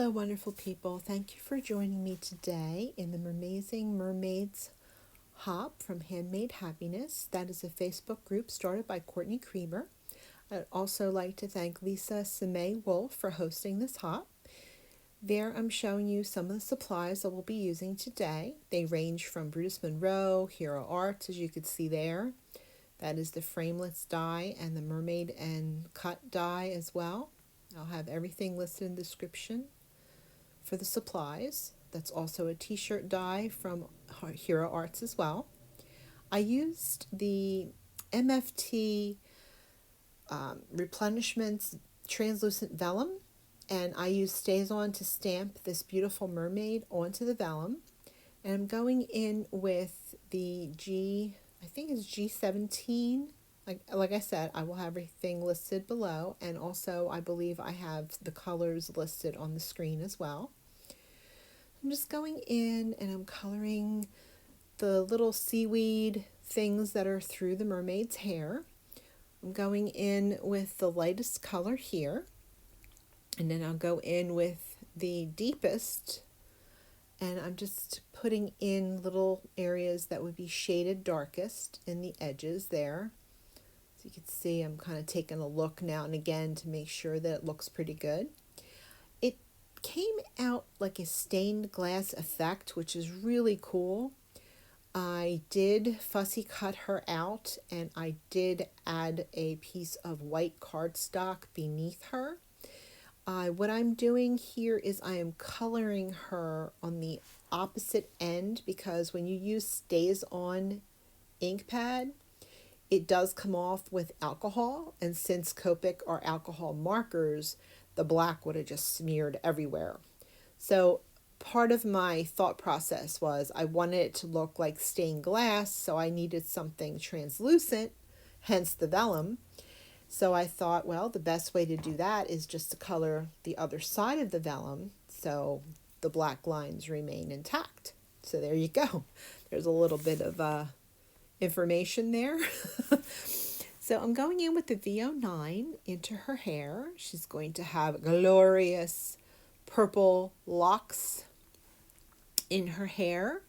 Hello, wonderful people. Thank you for joining me today in the Mermazing Mermaids Hop from Handmade Happiness. That is a Facebook group started by Courtney Creamer. I'd also like to thank Lisa Cmay Wolfe for hosting this hop. There I'm showing you some of the supplies that we'll be using today. They range from Brutus, Monroe, heroarts, as you can see there. That is the frameless die and the mermaid and cut die as well. I'll have everything listed in the description for the supplies. That's also a t-shirt die from heroarts as well. I used the MFT Replenishments translucent vellum, and I used StazOn to stamp this beautiful mermaid onto the vellum. And I'm going in with the I think it's G17. Like I said, I will have everything listed below, and also I believe I have the colors listed on the screen as well. I'm just going in and I'm coloring the little seaweed things that are through the mermaid's hair. I'm going in with the lightest color here, and then I'll go in with the deepest, and I'm just putting in little areas that would be shaded darkest in the edges there. So you can see I'm kind of taking a look now and again to make sure that it looks pretty good. It came out like a stained glass effect, which is really cool. I did fussy cut her out, and I did add a piece of white cardstock beneath her. What I'm doing here is I am coloring her on the opposite end, because when you use StazOn ink pad, it does come off with alcohol, and since Copic are alcohol markers, the black would have just smeared everywhere. So part of my thought process was I wanted it to look like stained glass, so I needed something translucent, hence the vellum. So I thought, well, the best way to do that is just to color the other side of the vellum so the black lines remain intact. So there you go. There's a little bit of information there. So I'm going in with the V09 into her hair. She's going to have glorious purple locks in her hair.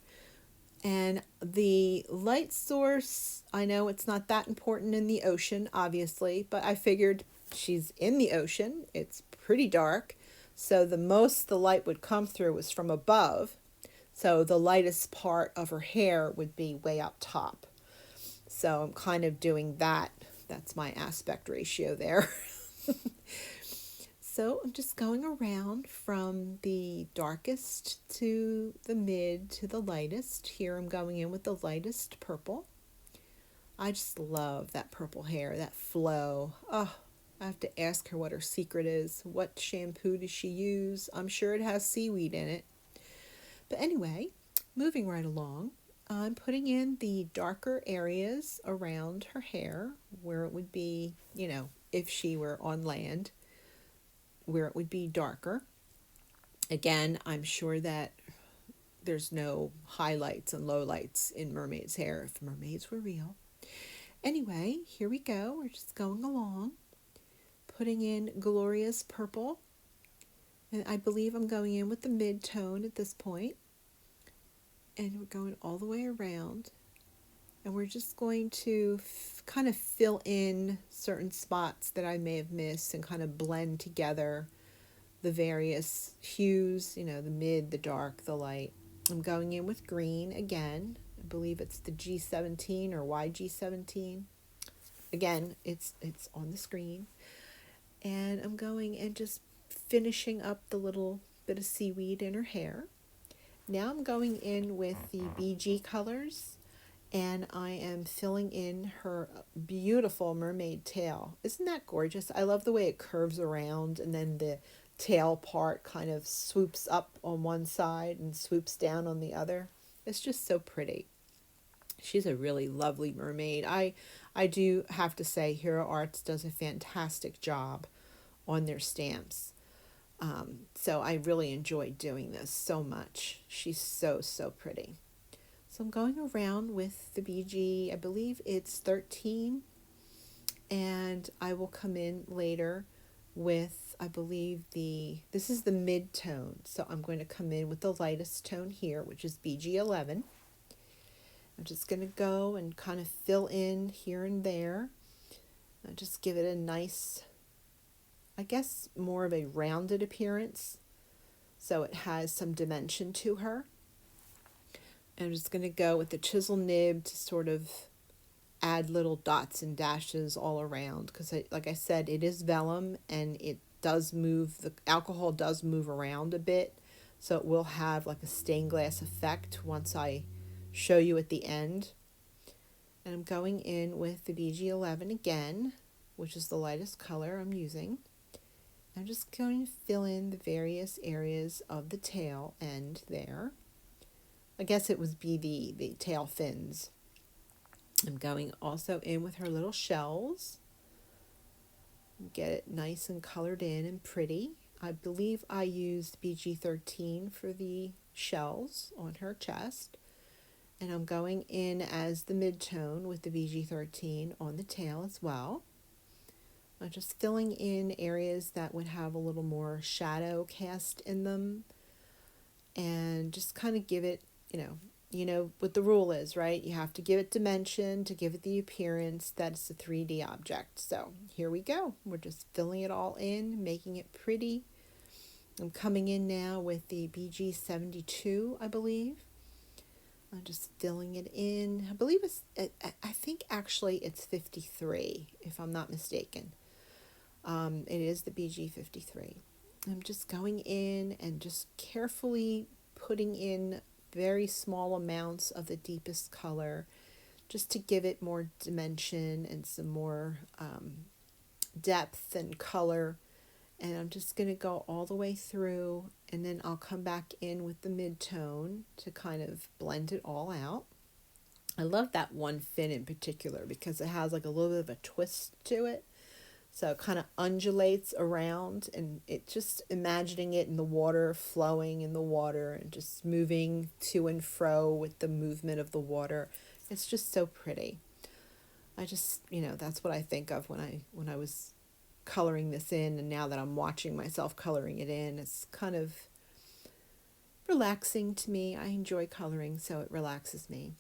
And the light source, I know it's not that important in the ocean, obviously, but I figured she's in the ocean. It's pretty dark. So the most the light would come through was from above. So the lightest part of her hair would be way up top. So I'm kind of doing that. That's my aspect ratio there. So I'm just going around from the darkest to the mid to the lightest. Here I'm going in with the lightest purple. I just love that purple hair, that flow. Oh, I have to ask her what her secret is. What shampoo does she use? I'm sure it has seaweed in it. But anyway, moving right along, I'm putting in the darker areas around her hair where it would be, if she were on land, where it would be darker. Again, I'm sure that there's no highlights and lowlights in mermaids' hair if mermaids were real. Anyway, here we go. We're just going along, putting in glorious purple. And I believe I'm going in with the mid-tone at this point. And we're going all the way around, and we're just going to kind of fill in certain spots that I may have missed and kind of blend together the various hues, the mid, the dark, the light. I'm going in with green again. I believe it's the G17 or YG17. Again, it's on the screen. And I'm going and just finishing up the little bit of seaweed in her hair. Now I'm going in with the BG colors, and I am filling in her beautiful mermaid tail. Isn't that gorgeous? I love the way it curves around, and then the tail part kind of swoops up on one side and swoops down on the other. It's just so pretty. She's a really lovely mermaid. I do have to say heroarts does a fantastic job on their stamps. So I really enjoyed doing this so much. She's so pretty. So I'm going around with the BG, I believe it's 13, and I will come in later with I believe this is the mid-tone. So I'm going to come in with the lightest tone here, which is BG11. I'm just going to go and kind of fill in here and there. And just give it a nice, I guess, more of a rounded appearance. So it has some dimension to her. And I'm just going to go with the chisel nib to sort of add little dots and dashes all around. Because like I said, it is vellum and it does move, the alcohol does move around a bit. So it will have like a stained glass effect once I show you at the end. And I'm going in with the BG11 again, which is the lightest color I'm using. I'm just going to fill in the various areas of the tail end there. I guess it would be the tail fins. I'm going also in with her little shells. Get it nice and colored in and pretty. I believe I used BG13 for the shells on her chest. And I'm going in as the mid-tone with the BG13 on the tail as well. I'm just filling in areas that would have a little more shadow cast in them. And just kind of give it, you know what the rule is, right? You have to give it dimension to give it the appearance that it's a 3D object. So here we go. We're just filling it all in, making it pretty. I'm coming in now with the BG72, I believe. I'm just filling it in. I believe I think actually it's 53, if I'm not mistaken. It is the BG53. I'm just going in and just carefully putting in very small amounts of the deepest color just to give it more dimension and some more depth and color. And I'm just going to go all the way through, and then I'll come back in with the mid-tone to kind of blend it all out. I love that one fin in particular because it has like a little bit of a twist to it. So it kind of undulates around, and it just imagining it in the water, flowing in the water and just moving to and fro with the movement of the water. It's just so pretty. I just, that's what I think of when I was coloring this in, and now that I'm watching myself coloring it in, it's kind of relaxing to me. I enjoy coloring, so it relaxes me.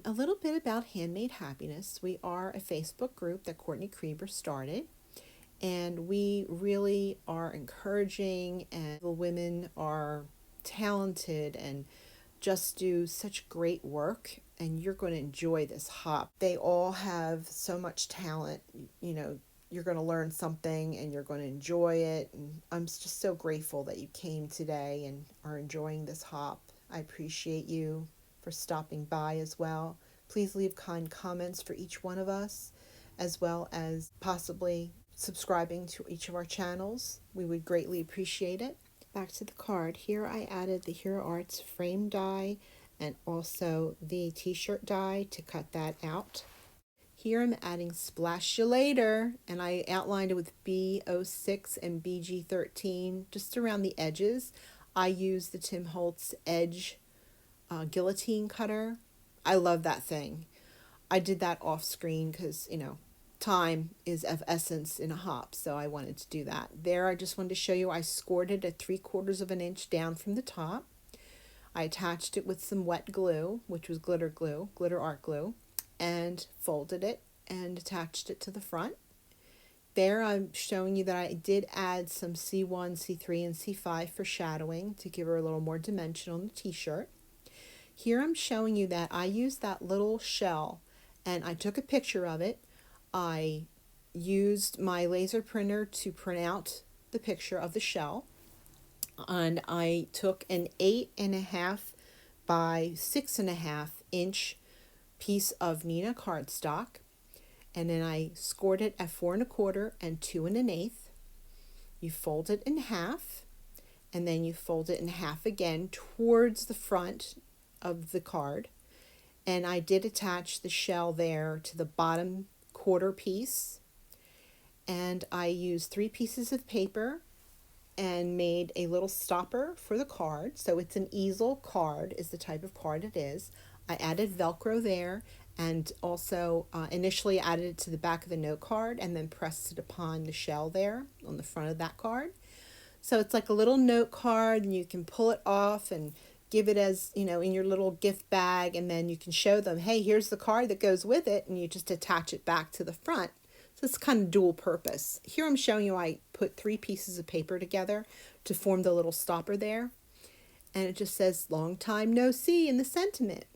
A little bit about Handmade Happiness. We are a Facebook group that Courtney Krieber started, and we really are encouraging, and the women are talented and just do such great work, and you're going to enjoy this hop. They all have so much talent. You're going to learn something and you're going to enjoy it, and I'm just so grateful that you came today and are enjoying this hop. I appreciate you for stopping by as well. Please leave kind comments for each one of us, as well as possibly subscribing to each of our channels. We would greatly appreciate it. Back to the card. Here I added the heroarts frame die and also the t-shirt die to cut that out. Here I'm adding Splash You Later, and I outlined it with B06 and BG13 just around the edges. I use the Tim Holtz Edge guillotine cutter. I love that thing. I did that off screen because, time is of essence in a hop, so I wanted to do that. There, I just wanted to show you I scored it at 3/4 of an inch down from the top. I attached it with some wet glue, which was glitter art glue, and folded it and attached it to the front. There I'm showing you that I did add some C1, C3, and C5 for shadowing to give her a little more dimension on the t-shirt. Here I'm showing you that I used that little shell and I took a picture of it. I used my laser printer to print out the picture of the shell, and I took an 8.5 by 6.5 inch piece of Nina cardstock, and then I scored it at 4 1/4 and 2 1/8. You fold it in half, and then you fold it in half again towards the front of the card, and I did attach the shell there to the bottom quarter piece, and I used 3 pieces of paper and made a little stopper for the card. So it's an easel card is the type of card it is. I added Velcro there, and also initially added it to the back of the note card and then pressed it upon the shell there on the front of that card. So it's like a little note card, and you can pull it off and give it as, you know, in your little gift bag, and then you can show them, hey, here's the card that goes with it, and you just attach it back to the front. So it's kind of dual purpose. Here I'm showing you I put 3 pieces of paper together to form the little stopper there. And it just says, long time no see in the sentiment.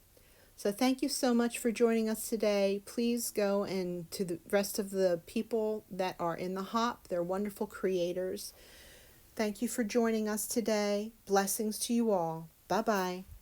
So thank you so much for joining us today. Please go and to the rest of the people that are in the hop. They're wonderful creators. Thank you for joining us today. Blessings to you all. Bye-bye.